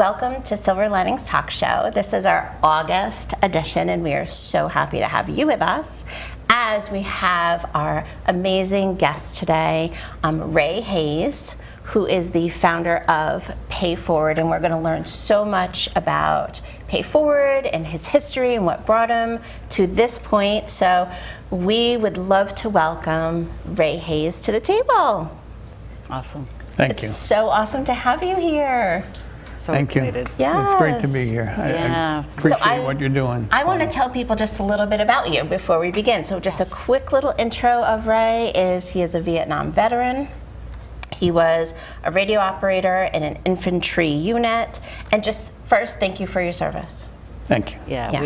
Welcome to Silver Linings Talk Show. This is our August edition, and we are so happy to have you with us as we have our amazing guest today, Ray Hayes, who is the founder of Pay4Ward, and we're going to learn so much about Pay4Ward and his history and what brought him to this point. So we would love to welcome Ray Hayes to the table. Awesome. Thank you. It's so awesome to have you here. So Thank excited. you. Yes. It's great to be here. I appreciate what you're doing. I want to tell people just a little bit about you before we begin. So just a quick little intro of Ray is he is a Vietnam veteran. He was a radio operator in an infantry unit. And just first, thank you for your service. Thank you. Yeah, Yes.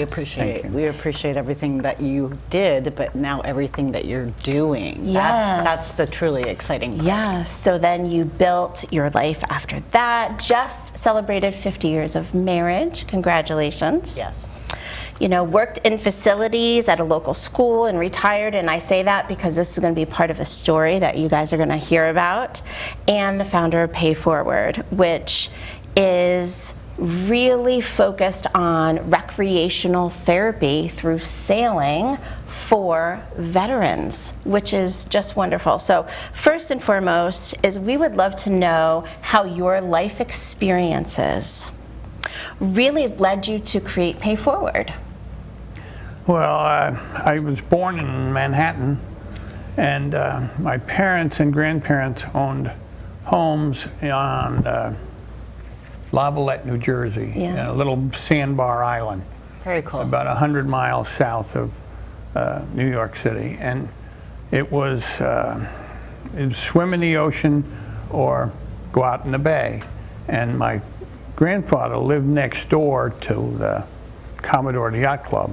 we appreciate everything that you did, but now everything that you're doing. Yes. That's the truly exciting part. Yes, so then you built your life after that, just celebrated 50 years of marriage. Congratulations. Yes. You know, worked in facilities at a local school and retired, and I say that because this is going to be part of a story that you guys are going to hear about, and the founder of Pay4Ward, which is really focused on recreational therapy through sailing for veterans, which is just wonderful. So first and foremost is we would love to know how your life experiences really led you to create Pay4Ward. Well, I was born in Manhattan, and my parents and grandparents owned homes on Lavallette, New Jersey, in a little sandbar island. Very cool. About 100 miles south of New York City. And it was swim in the ocean or go out in the bay. And my grandfather lived next door to the Commodore the Yacht Club.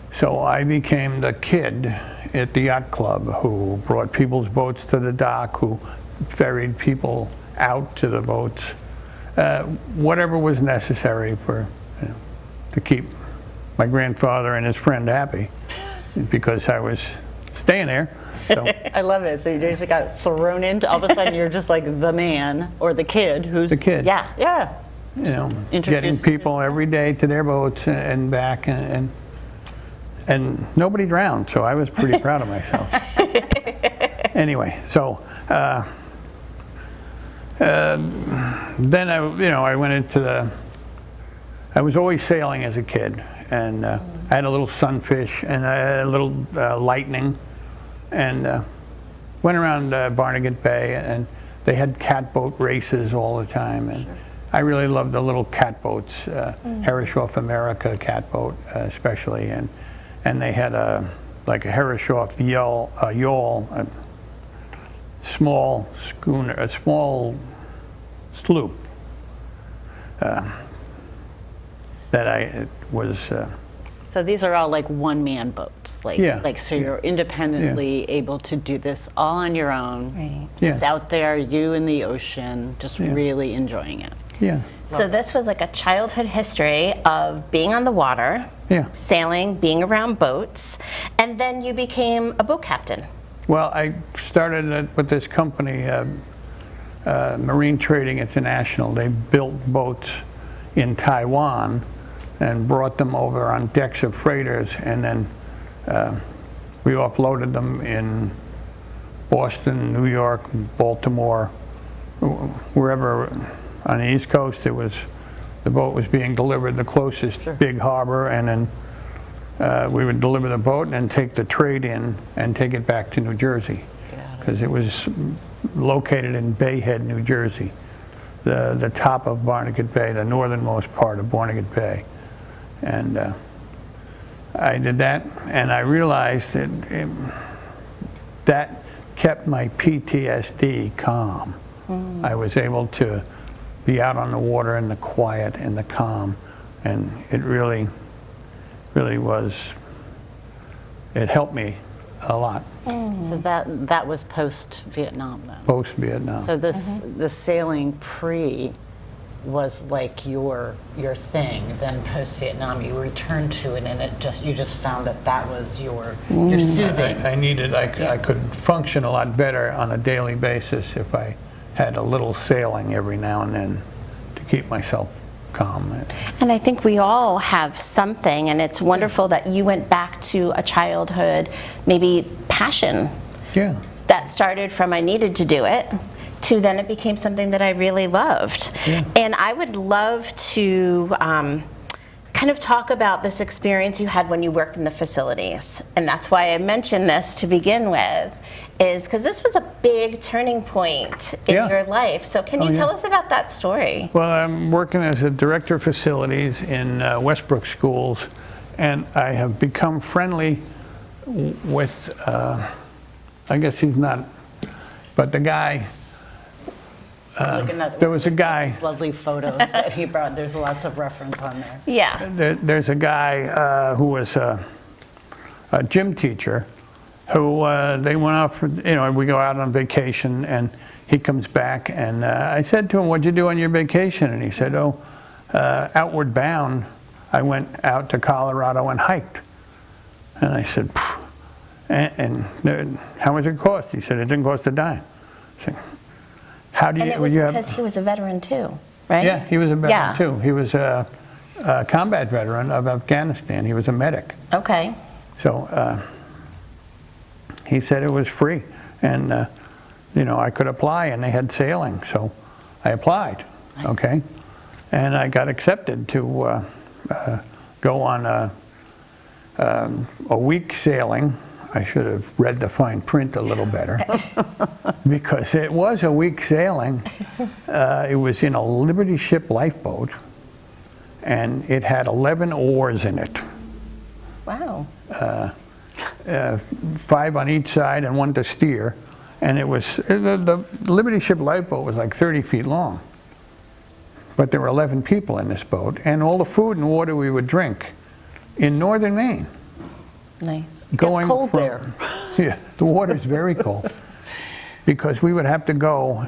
So I became the kid at the yacht club who brought people's boats to the dock, who ferried people out to the boats. Whatever was necessary for to keep my grandfather and his friend happy, because I was staying there. So. I love it. So you just got thrown into, all of a sudden you're just like the man or the kid who's The kid. Yeah, yeah. You know, getting people every day to their boats and back, and nobody drowned, so I was pretty proud of myself. Anyway, so. Then I went into I was always sailing as a kid, and I had a little sunfish and a little lightning, and went around Barnegat Bay, and they had catboat races all the time, and I really loved the little catboats, Herreshoff America catboat especially, and they had like a Herreshoff yawl, a small schooner, a small sloop that I was. So these are all like one-man boats, like so you're independently able to do this all on your own, Right. just out there, you in the ocean, just really enjoying it. Yeah. So this was like a childhood history of being on the water, sailing, being around boats, and then you became a boat captain. Well, I started with this company, Marine Trading International. They built boats in Taiwan and brought them over on decks of freighters, and then we offloaded them in Boston, New York, Baltimore, wherever on the East Coast. The boat was being delivered the closest big harbor, and then we would deliver the boat and then take the trade in and take it back to New Jersey, because it was located in Bay Head, New Jersey, the top of Barnegat Bay, the northernmost part of Barnegat Bay. And I did that, and I realized that that kept my PTSD calm. I was able to be out on the water in the quiet and the calm, and it really was, it helped me a lot. So that was post-Vietnam then? Post-Vietnam. So the sailing pre was like your thing, then post-Vietnam you returned to it, and you just found that was your soothing. I could function a lot better on a daily basis if I had a little sailing every now and then to keep myself calm. And I think we all have something, and it's wonderful that you went back to a childhood, maybe passion Yeah. that started from I needed to do it, to then it became something that I really loved. Yeah. And I would love to kind of talk about this experience you had when you worked in the facilities. And that's why I mentioned this to begin with, is because this was a big turning point in Yeah. your life. So can you Oh, tell yeah. us about that story? Well, I'm working as a director of facilities in Westbrook schools, and I have become friendly with, I guess he's not, but the guy, Looking at there was a guy, lovely photos that he brought. There's lots of reference on there. Yeah. there's a guy who was a gym teacher who they went off, we go out on vacation, and he comes back, and I said to him, "What'd you do on your vacation?" And he said, "Oh, outward bound, I went out to Colorado and hiked." And I said, "Phew." And how much it cost? He said, "It didn't cost a dime." I said, "How do you?" And it was you because he was a veteran too, right? Yeah, he was a veteran Yeah. too. He was a combat veteran of Afghanistan. He was a medic. Okay. So he said it was free, and I could apply, and they had sailing, so I applied. Okay, and I got accepted to go on a week sailing. I should have read the fine print a little better, because it was a week sailing. It was in a Liberty ship lifeboat, and it had 11 oars in it. Wow. 5 on each side and 1 to steer, and it was the Liberty ship lifeboat was like 30 feet long, but there were 11 people in this boat, and all the food and water we would drink in northern Maine. Nice. Going cold from, there. Yeah, the water's very cold, because we would have to go.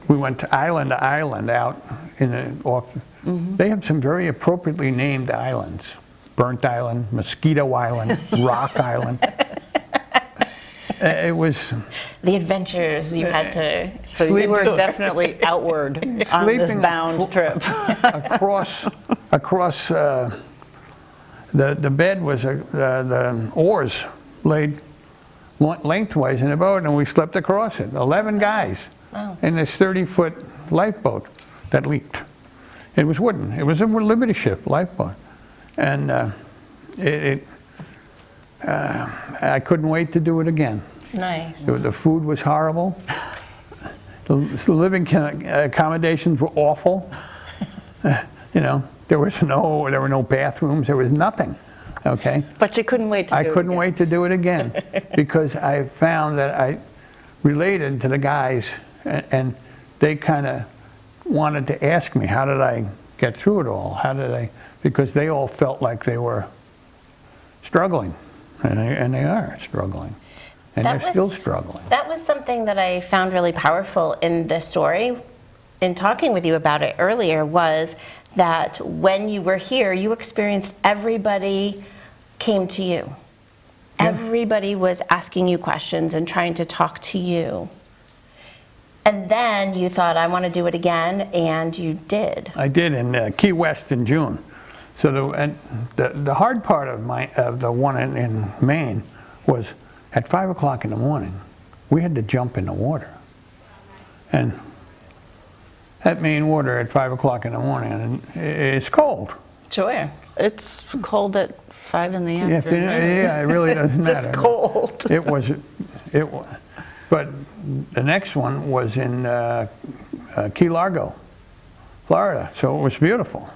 We went to island out in the off. They have some very appropriately named islands: Burnt Island, Mosquito Island, Rock Island. It was The adventures you had to. So you were endure. definitely outward on this Sleeping bound trip. across the bed was the oars laid lengthwise in the boat, and we slept across it. 11 guys in this 30-foot lifeboat that leaked. It was wooden. It was a Liberty ship lifeboat, and I couldn't wait to do it again. Nice. The food was horrible. The living accommodations were awful. There were no bathrooms. There was nothing. Okay. But you couldn't wait to do it I couldn't again. wait to do it again, because I found that I related to the guys, and they kind of wanted to ask me, how did I get through it all? Because they all felt like they were struggling, and they are struggling, and That they're still was- struggling. That was something that I found really powerful in this story. In talking with you about it earlier, was that when you were here, you experienced everybody came to you. Yeah. Everybody was asking you questions and trying to talk to you. And then you thought, I want to do it again, and you did. I did in Key West in June. So the hard part of the one in Maine was at 5 o'clock in the morning, we had to jump in the water. And that Maine water at 5 o'clock in the morning, and it's cold. Sure. It's cold at 5 in the Yeah, afternoon. it really doesn't matter. It's cold. It was, but the next one was in Key Largo, Florida, so it was beautiful,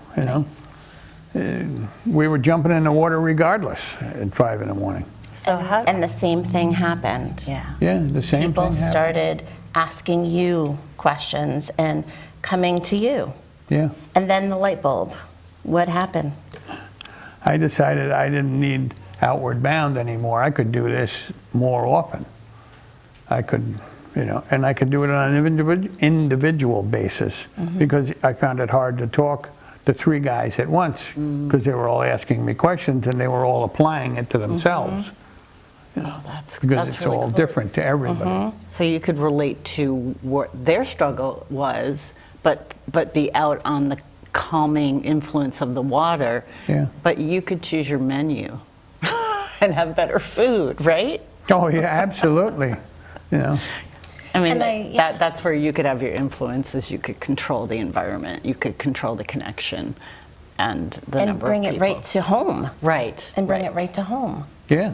We were jumping in the water regardless at 5 in the morning. So how, And the same thing happened. yeah. Yeah, the same People thing happened. started asking you questions and coming to you. Yeah. And then the light bulb. What happened? I decided I didn't need Outward Bound anymore. I could do this more often. I could, and I could do it on an individual basis, because I found it hard to talk to 3 guys at once, because they were all asking me questions and they were all applying it to themselves. That's Because that's it's really all cool. different to everybody. So you could relate to what their struggle was, but be out on the calming influence of the water. Yeah. But you could choose your menu and have better food, right? Oh, yeah, absolutely. You know, I mean, And that's where you could have your influences. You could control the environment. You could control the connection and the And number bring of it people. right to home. Right. And bring it right to home. yeah,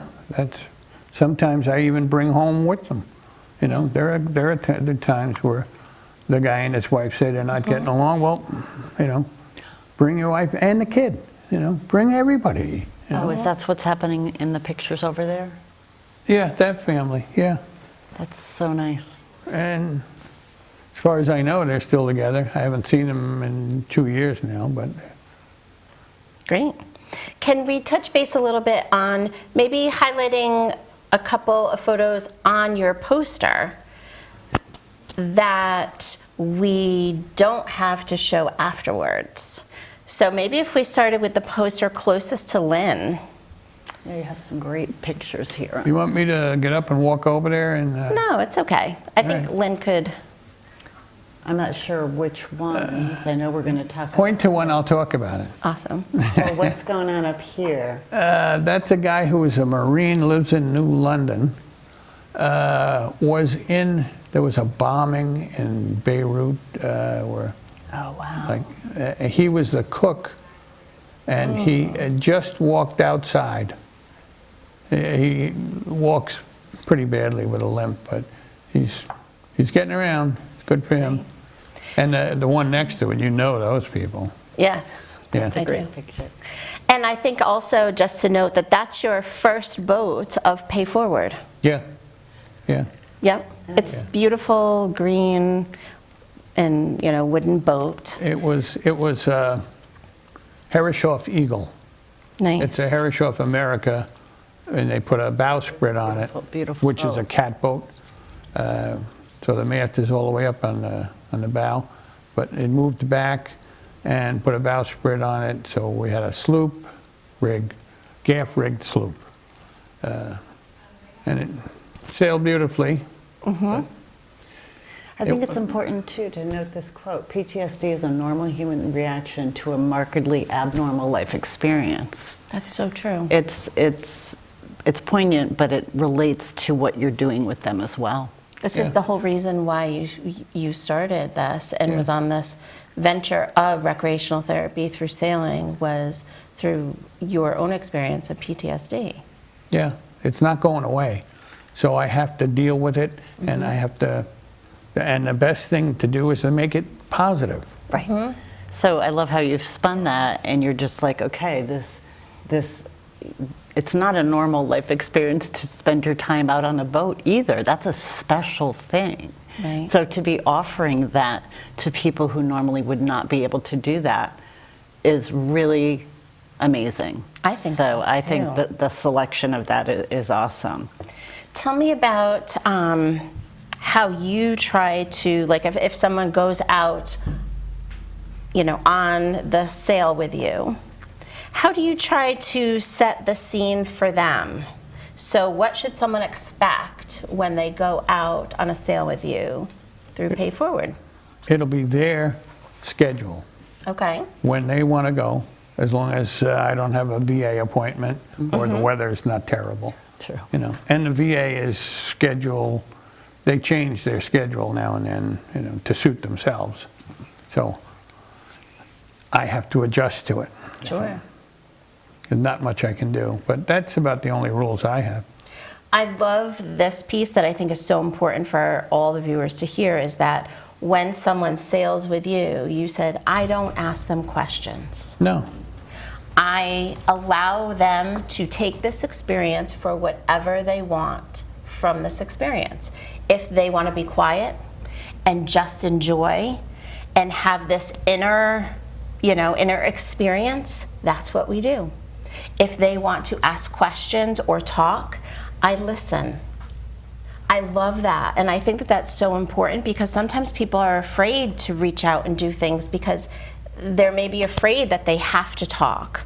sometimes I even bring home with them. You know, there are times where the guy and his wife say they're not getting along. Well, you know, bring your wife and the kid, you know, bring everybody. You know? Oh, is that what's happening in the pictures over there? Yeah, that family, yeah. That's so nice. And as far as I know, they're still together. I haven't seen them in 2 years now, but Great. Can we touch base a little bit on maybe highlighting a couple of photos on your poster that we don't have to show afterwards? So maybe if we started with the poster closest to Lynn. Yeah, you have some great pictures here. you want me to get up and walk over there and No, it's okay. I think Right. Lynn could. I'm not sure which ones. I know we're going to talk point to one, I'll talk about it. Awesome. about what's going on up here. That's a guy who is a Marine, lives in New London. There was a bombing in Beirut where Oh, wow. he was the cook, and he had just walked outside. He walks pretty badly with a limp, but he's getting around. It's good for him. And the one next to it, you know those people. Yes. Yeah. I do. Great picture. And I think also just to note that that's your first boat of Pay4Ward. Yeah, yeah. Yep. It's beautiful, green, and, you know, wooden boat. It was Herreshoff Eagle. Nice. It's a Herreshoff America, and they put a bowsprit on it, Beautiful which is a boat. cat boat. So the mast is all the way up on the bow, but it moved back and put a bowsprit on it. So we had a sloop rig, gaff rigged sloop, and it sailed beautifully. I think it's important, too, to note this quote. PTSD is a normal human reaction to a markedly abnormal life experience. That's so true. It's poignant, but it relates to what you're doing with them as well. This Yeah. is the whole reason why you started this and Yeah. was on this venture of recreational therapy through sailing, was through your own experience of PTSD. Yeah, it's not going away. So I have to deal with it, and I have to, and the best thing to do is to make it positive. Right. So I love how you've spun that, and you're just like, okay, this, it's not a normal life experience to spend your time out on a boat either. That's a special thing. Right. So to be offering that to people who normally would not be able to do that is really amazing. I think so, I think too. that the selection of that is awesome. Tell me about how you try to, like, if someone goes out, you know, on the sail with you, how do you try to set the scene for them? So what should someone expect when they go out on a sail with you through Pay4Ward? It'll be their schedule, Okay. when they want to go, as long as I don't have a VA appointment or the weather is not terrible. True. You know, and the VA is schedule, they change their schedule now and then, you know, to suit themselves. So I have to adjust to it. Sure. There's not much I can do, but that's about the only rules I have. I love this piece that I think is so important for all the viewers to hear, is that when someone sails with you, you said, I don't ask them questions. No, I allow them to take this experience for whatever they want from this experience. If they want to be quiet and just enjoy and have this inner experience, that's what we do. If they want to ask questions or talk, I listen. I love that. And I think that that's so important, because sometimes people are afraid to reach out and do things because they're maybe afraid that they have to talk,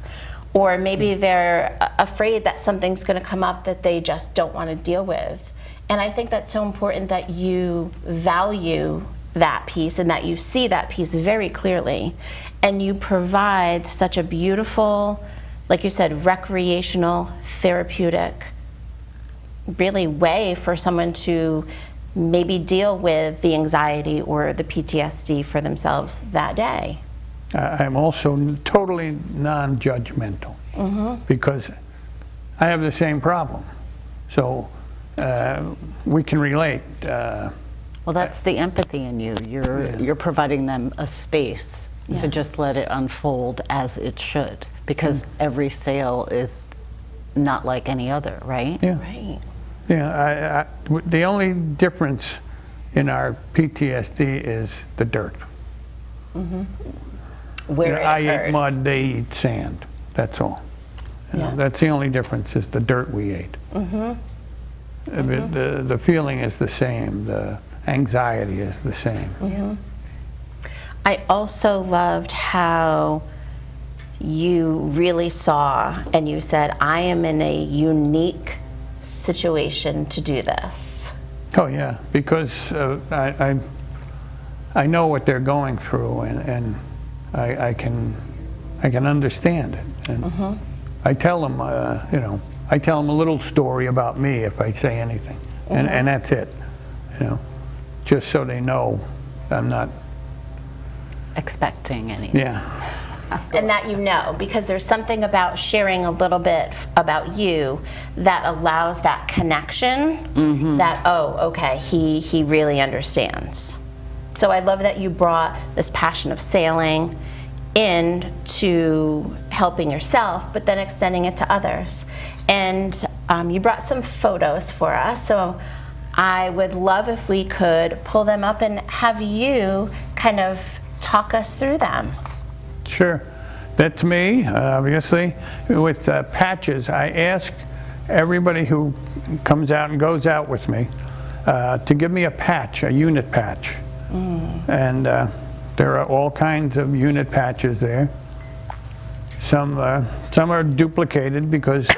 or maybe they're afraid that something's going to come up that they just don't want to deal with. And I think that's so important that you value that piece and that you see that piece very clearly. And you provide such a beautiful, like you said, recreational, therapeutic, really way for someone to maybe deal with the anxiety or the PTSD for themselves that day. I'm also totally non-judgmental because I have the same problem. So we can relate. Well, that's the empathy in you. You're providing them a space to just let it unfold as it should, because every sale is not like any other, right? Yeah. Right. Yeah, the only difference in our PTSD is the dirt. Where I it occurred. eat mud, they eat sand. That's all. You know, Yeah. that's the only difference, is the dirt we ate. The feeling is the same. The anxiety is the same. I also loved how you really saw and you said, I am in a unique situation to do this. Oh yeah, because I know what they're going through, and I can understand it. And I tell them, you know, I tell them a little story about me if I say anything, and that's it. You know, just so they know I'm not Expecting anything. Yeah. And that you know, because there's something about sharing a little bit about you that allows that connection that, oh, okay, he really understands. So I love that you brought this passion of sailing into helping yourself, but then extending it to others. And you brought some photos for us, so I would love if we could pull them up and have you kind of talk us through them. Sure. That's me, obviously. With patches, I ask everybody who comes out and goes out with me to give me a patch, a unit patch. And there are all kinds of unit patches there. Some are duplicated because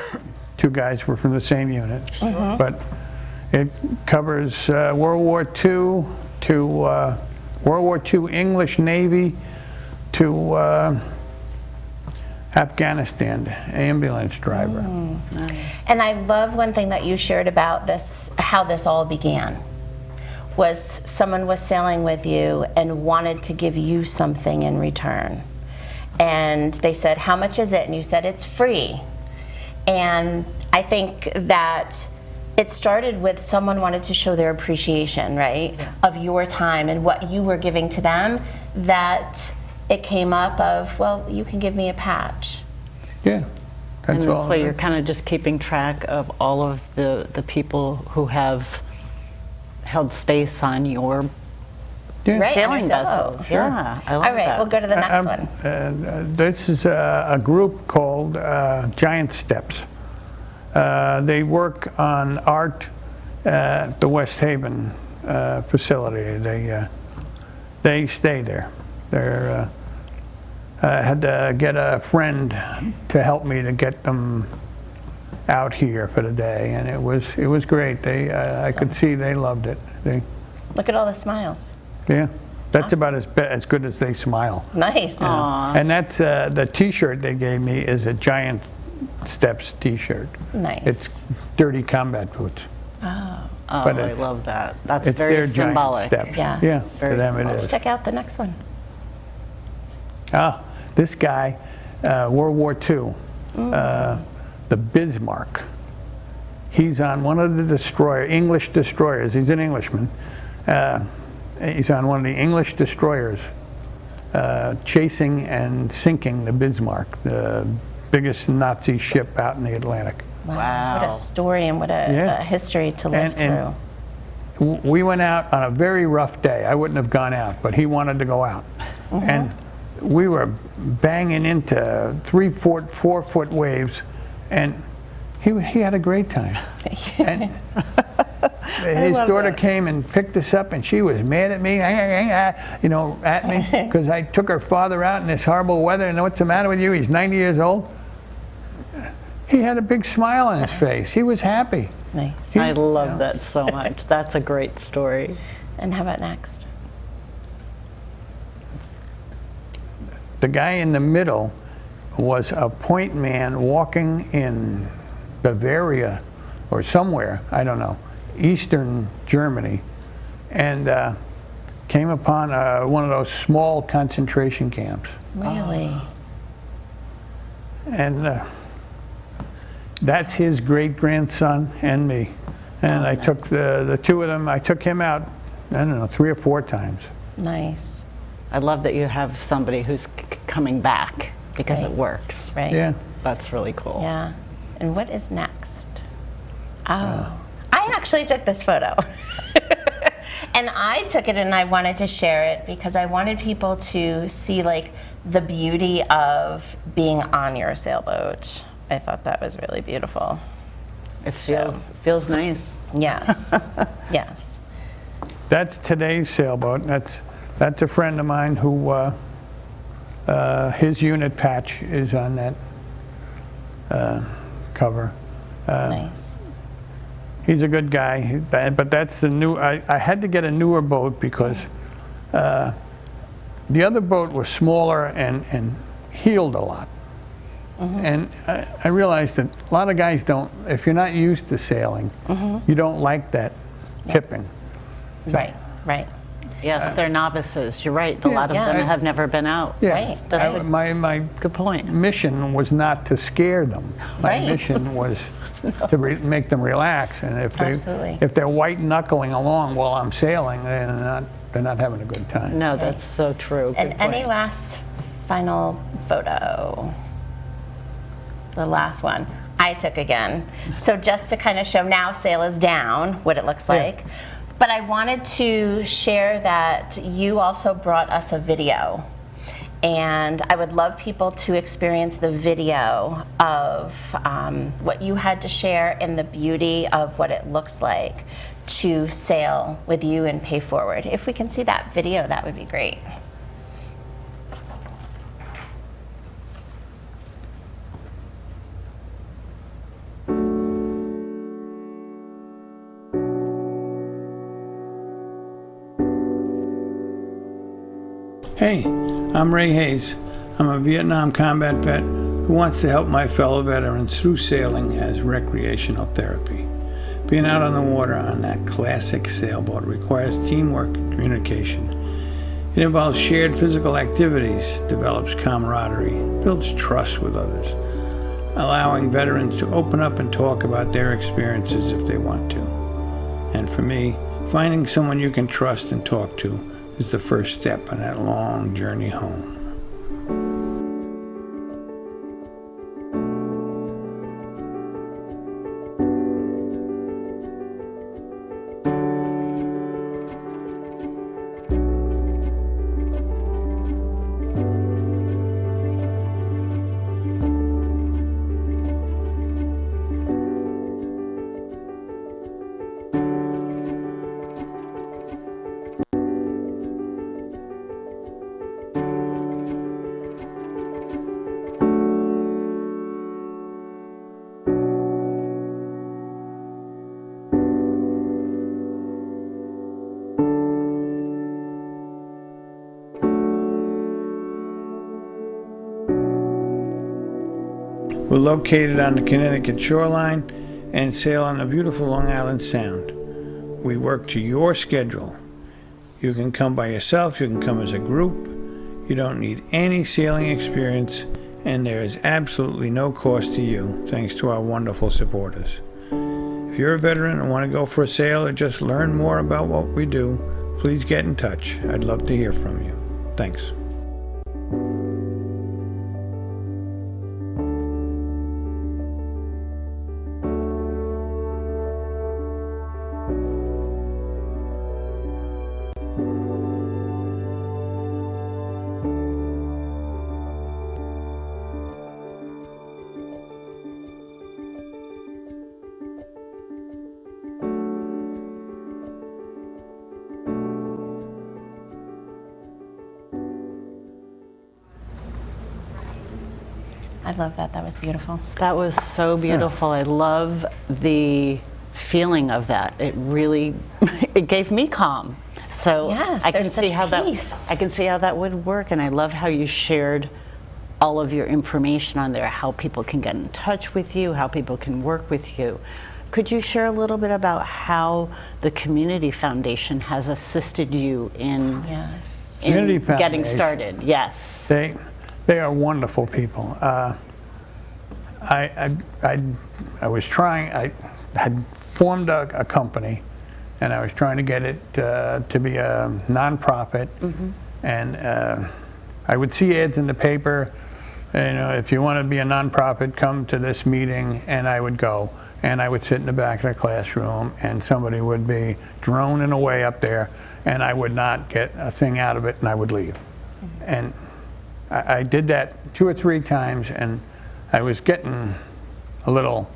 two guys were from the same unit. But it covers World War II to World War II English Navy to Afghanistan, ambulance driver. And I love one thing that you shared about this, how this all began, was someone was sailing with you and wanted to give you something in return. And they said, how much is it? And you said, it's free. And I think that it started with someone wanted to show their appreciation, right, of your time and what you were giving to them, that it came up of, well, you can give me a patch. Yeah, that's And all. this way you're kind of just keeping track of all of the people who have held space on your Yeah. Right. sailing and ourselves. vessels. Yeah, I love All right, that. we'll go to the next one. This is a group called Giant Steps. They work on art at the West Haven facility. They stay there. They're had to get a friend to help me to get them out here for the day, and it was great. I could see they loved it. Look at all the smiles. Yeah, that's about as good as they smile. Nice. And that's the T-shirt they gave me is a Giant Steps T-shirt. Nice. It's dirty combat boots. Oh, but I it's- love that. That's It's very their symbolic. Giant Steps. Yes. Yeah, for Very them it Let's is. check out the next one. This guy, World War II, the Bismarck. He's on one of the English destroyers. He's an Englishman. He's on one of the English destroyers, chasing and sinking the Bismarck, the biggest Nazi ship out in the Atlantic. Wow. What a story and what a history to live And through. we went out on a very rough day. I wouldn't have gone out, but he wanted to go out. And we were banging into 3-foot, 4-foot waves, and he had a great time. And his daughter came and picked us up, and she was mad at me, you know, at me, because I took her father out in this horrible weather, and what's the matter with you? He's 90 years old. He had a big smile on his face. He was happy. Nice. I love that so much. That's a great story. And how about next? the guy in the middle was a point man walking in Bavaria or somewhere, I don't know, Eastern Germany, and came upon one of those small concentration camps. Really? And that's his great-grandson and me. And I took the two of them, I took him out, I don't know, 3 or 4 times. Nice. I love that you have somebody who's coming back because Right. it works. Right. Yeah. That's really cool. Yeah. And what is next? Oh, I actually took this photo. And I took it and I wanted to share it because I wanted people to see like the beauty of being on your sailboat. I thought that was really beautiful. It feels nice. Yes. Yes. That's today's sailboat. That's a friend of mine who, his unit patch is on that cover. Nice. He's a good guy, but that's the new, I had to get a newer boat because the other boat was smaller and heeled a lot. And I realized that a lot of guys don't, if you're not used to sailing, you don't like that tipping. Right. Right. Yes, they're novices. You're right. A lot of them Yes. have never been out. Yes, Right. That's a my good point. mission was not to scare them. My Right. mission was to make them relax. And Absolutely. if they're white knuckling along while I'm sailing, they're not having a good time. No, that's so true. And Good any point. last final photo? The last one I took again. So just to kind of show now sail is down, what it looks like. But I wanted to share that you also brought us a video. And I would love people to experience the video of what you had to share and the beauty of what it looks like to sail with you and Pay4Ward. If we can see that video, that would be great. Hey, I'm Ray Hayes. I'm a Vietnam combat vet who wants to help my fellow veterans through sailing as recreational therapy. Being out on the water on that classic sailboat requires teamwork and communication. It involves shared physical activities, develops camaraderie, builds trust with others, allowing veterans to open up and talk about their experiences if they want to. And for me, finding someone you can trust and talk to is the first step on that long journey home. We're located on the Connecticut shoreline and sail on the beautiful Long Island Sound. We work to your schedule. You can come by yourself, you can come as a group. You don't need any sailing experience, and there is absolutely no cost to you, thanks to our wonderful supporters. If you're a veteran and want to go for a sail or just learn more about what we do, please get in touch. I'd love to hear from you. Thanks. I love that. That was beautiful. That was so beautiful. I love the feeling of that. It really, it gave me calm. So Yes, I can there's see such how peace. I can see how that would work, and I love how you shared all of your information on there, how people can get in touch with you, how people can work with you. Could you share a little bit about how the Community Foundation has assisted you in, Yes. in Community getting Foundation. started? Yes. They are wonderful people. I was trying, I had formed a company, and I was trying to get it to be a nonprofit, and I would see ads in the paper, if you want to be a nonprofit, come to this meeting, and I would go. And I would sit in the back of the classroom, and somebody would be droning away up there, and I would not get a thing out of it, and I would leave. And I did that 2 or 3 times, and I was getting a little,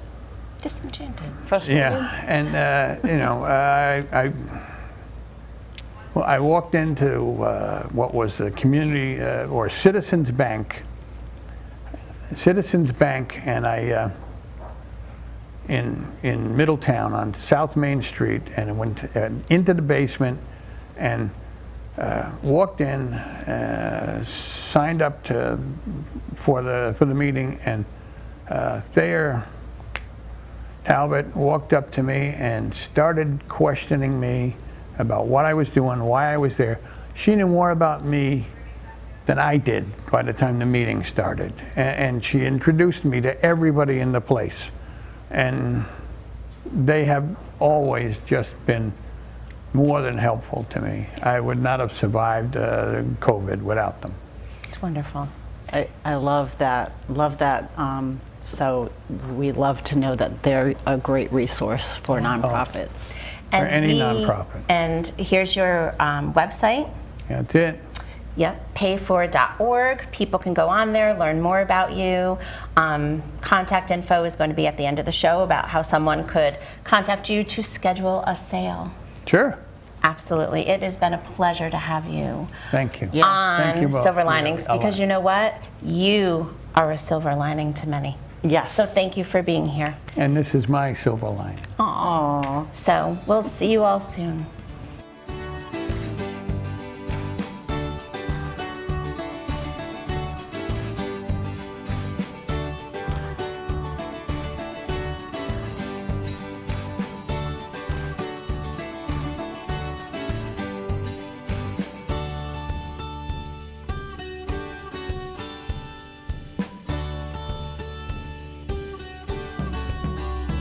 Disenchanted. Frustrated? yeah. And I walked into what was the community or Citizens Bank, and I. In Middletown on South Main Street, and I went into the basement and walked in, signed up for the meeting, and Thayer Talbot walked up to me and started questioning me about what I was doing, why I was there. She knew more about me than I did by the time the meeting started, and she introduced me to everybody in the place. And they have always just been more than helpful to me. I would not have survived COVID without them. It's wonderful. I love that. Love that. So we love to know that they're a great resource for nonprofits. And any nonprofit. And here's your website. That's it. Yep, Pay4.org. People can go on there, learn more about you. Contact info is going to be at the end of the show about how someone could contact you to schedule a sale. Sure. Absolutely. It has been a pleasure to have you Thank you. Yes. Thank you on both. Silver Linings, Yeah, because you know what? You are a silver lining to many. Yes. So thank you for being here. And this is my silver lining. Aww. So we'll see you all soon.